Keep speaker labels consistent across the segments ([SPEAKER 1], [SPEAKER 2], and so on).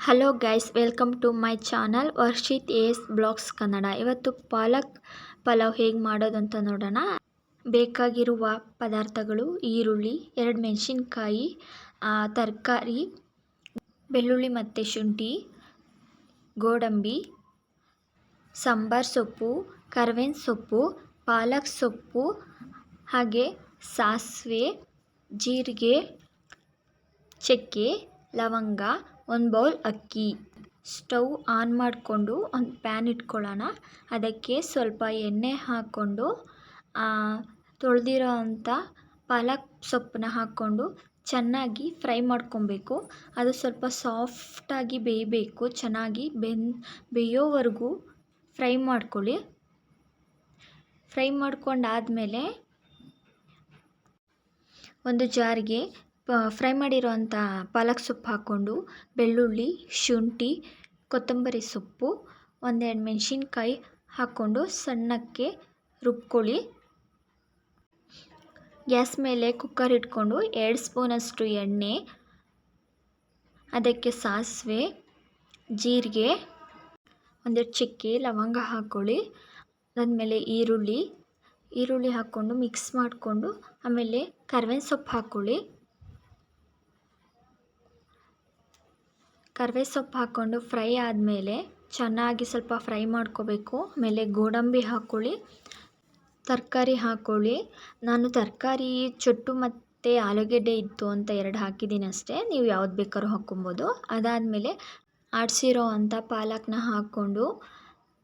[SPEAKER 1] Hello guys, welcome to my channel Varshith S blogs Kannada. ಇವತ್ತು ಪಾಲಕ್ ಪಲಾವ್ ಹೇಗೆ ಮಾಡೋದು ಅಂತ ನೋಡೋಣ. ಬೇಕಾಗಿರುವ ಪದಾರ್ಥಗಳು: ಈರುಳ್ಳಿ, 2 ಮೆಣಸಿನ್ಕಾಯಿ, ತರಕಾರಿ, ಬೆಳ್ಳುಳ್ಳಿ ಮತ್ತು ಶುಂಠಿ, ಗೋಡಂಬಿ, ಸಾಂಬಾರ್ ಸೊಪ್ಪು, ಕರಿಬೇವಿನ ಸೊಪ್ಪು, ಪಾಲಕ್ ಸೊಪ್ಪು, ಹಾಗೆ ಸಾಸಿವೆ, ಜೀರಿಗೆ, ಚಕ್ಕೆ, ಲವಂಗ, 1 ಬೌಲ್ ಅಕ್ಕಿ. ಸ್ಟವ್ ಆನ್ ಮಾಡಿಕೊಂಡು ಒಂದು ಪ್ಯಾನ್ ಇಟ್ಕೊಳ್ಳೋಣ. ಅದಕ್ಕೆ ಸ್ವಲ್ಪ ಎಣ್ಣೆ ಹಾಕ್ಕೊಂಡು ತೊಳೆದಿರೋ ಅಂಥ ಪಾಲಕ್ ಸೊಪ್ಪನ್ನ ಹಾಕ್ಕೊಂಡು ಚೆನ್ನಾಗಿ ಫ್ರೈ ಮಾಡ್ಕೊಬೇಕು. ಅದು ಸ್ವಲ್ಪ ಸಾಫ್ಟಾಗಿ ಬೇಯಬೇಕು. ಚೆನ್ನಾಗಿ ಬೇಯೋವರೆಗೂ ಫ್ರೈ ಮಾಡ್ಕೊಳ್ಳಿ. ಫ್ರೈ ಮಾಡ್ಕೊಂಡಾದಮೇಲೆ ಒಂದು ಜಾರಿಗೆ ಫ್ರೈ ಮಾಡಿರೋಂಥ ಪಾಲಕ್ ಸೊಪ್ಪು ಹಾಕ್ಕೊಂಡು ಬೆಳ್ಳುಳ್ಳಿ, ಶುಂಠಿ, ಕೊತ್ತಂಬರಿ ಸೊಪ್ಪು, 1-2 ಮೆಣಸಿನ್ಕಾಯಿ ಹಾಕ್ಕೊಂಡು ಸಣ್ಣಕ್ಕೆ ರುಬ್ಕೊಳ್ಳಿ. ಗ್ಯಾಸ್ ಮೇಲೆ ಕುಕ್ಕರ್ ಇಟ್ಕೊಂಡು 2 ಸ್ಪೂನಷ್ಟು ಎಣ್ಣೆ, ಅದಕ್ಕೆ ಸಾಸಿವೆ, ಜೀರಿಗೆ, 1 ಚಕ್ಕೆ, ಲವಂಗ ಹಾಕ್ಕೊಳ್ಳಿ. ಅದಾದಮೇಲೆ ಈರುಳ್ಳಿ ಹಾಕ್ಕೊಂಡು ಮಿಕ್ಸ್ ಮಾಡಿಕೊಂಡು ಆಮೇಲೆ ಕರಿಬೇವಿನ ಸೊಪ್ಪು ಹಾಕ್ಕೊಳ್ಳಿ. ಕರಿಬೇವು ಸೊಪ್ಪು ಹಾಕ್ಕೊಂಡು ಫ್ರೈ ಆದಮೇಲೆ ಚೆನ್ನಾಗಿ ಸ್ವಲ್ಪ ಫ್ರೈ ಮಾಡ್ಕೋಬೇಕು. ಆಮೇಲೆ ಗೋಡಂಬಿ ಹಾಕ್ಕೊಳ್ಳಿ, ತರಕಾರಿ ಹಾಕ್ಕೊಳ್ಳಿ. ನಾನು ತರಕಾರಿ ಚೊಟ್ಟು ಮತ್ತು ಆಲೂಗೆಡ್ಡೆ ಇತ್ತು ಅಂತ 2 ಹಾಕಿದ್ದೀನಿ ಅಷ್ಟೇ. ನೀವು ಯಾವ್ದು ಬೇಕಾದ್ರೂ ಹಾಕ್ಕೊಬೋದು. ಅದಾದಮೇಲೆ ಆಡಿಸಿರೋ ಅಂಥ ಪಾಲಕ್ನ ಹಾಕ್ಕೊಂಡು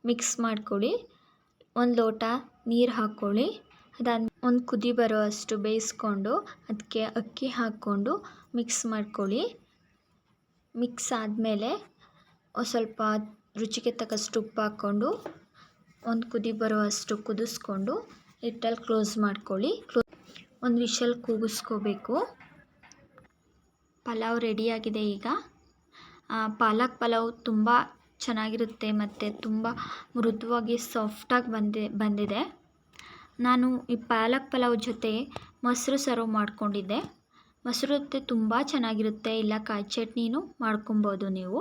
[SPEAKER 1] ಮಿಕ್ಸ್ ಮಾಡ್ಕೊಳ್ಳಿ. 1 ಲೋಟ ನೀರು ಹಾಕ್ಕೊಳ್ಳಿ. ಅದಾದ್ಮೇಲೆ ಒಂದು ಕುದಿ ಬರೋ ಅಷ್ಟು ಬೇಯಿಸ್ಕೊಂಡು ಅದಕ್ಕೆ ಅಕ್ಕಿ ಹಾಕ್ಕೊಂಡು ಮಿಕ್ಸ್ ಮಾಡ್ಕೊಳ್ಳಿ. ಮಿಕ್ಸ್ ಆದಮೇಲೆ ಸ್ವಲ್ಪ ರುಚಿಗೆ ತಕ್ಕಷ್ಟು ಉಪ್ಪು ಹಾಕ್ಕೊಂಡು ಒಂದು ಕುದಿ ಬರೋ ಅಷ್ಟು ಕುದಿಸ್ಕೊಂಡು ಹಿಟ್ಟಲ್ಲಿ ಕ್ಲೋಸ್ ಮಾಡ್ಕೊಳ್ಳಿ. 1 ವಿಷಲ್ ಕೂಗಿಸ್ಕೋಬೇಕು. ಪಲಾವ್ ರೆಡಿಯಾಗಿದೆ. ಈಗ ಪಾಲಕ್ ಪಲಾವ್ ತುಂಬ ಚೆನ್ನಾಗಿರುತ್ತೆ ಮತ್ತು ತುಂಬ ಮೃದುವಾಗಿ ಸಾಫ್ಟಾಗಿ ಬಂದಿದೆ. ನಾನು ಈ ಪಾಲಕ್ ಪಲಾವ್ ಜೊತೆ ಮೊಸರು ಸರ್ವ್ ಮಾಡ್ಕೊಂಡಿದ್ದೆ. ಮೊಸರು ಜೊತೆ ತುಂಬ ಚೆನ್ನಾಗಿರುತ್ತೆ. ಇಲ್ಲ ಕಾಯಿ ಚಟ್ನಿನೂ ಮಾಡ್ಕೊಬೋದು ನೀವು.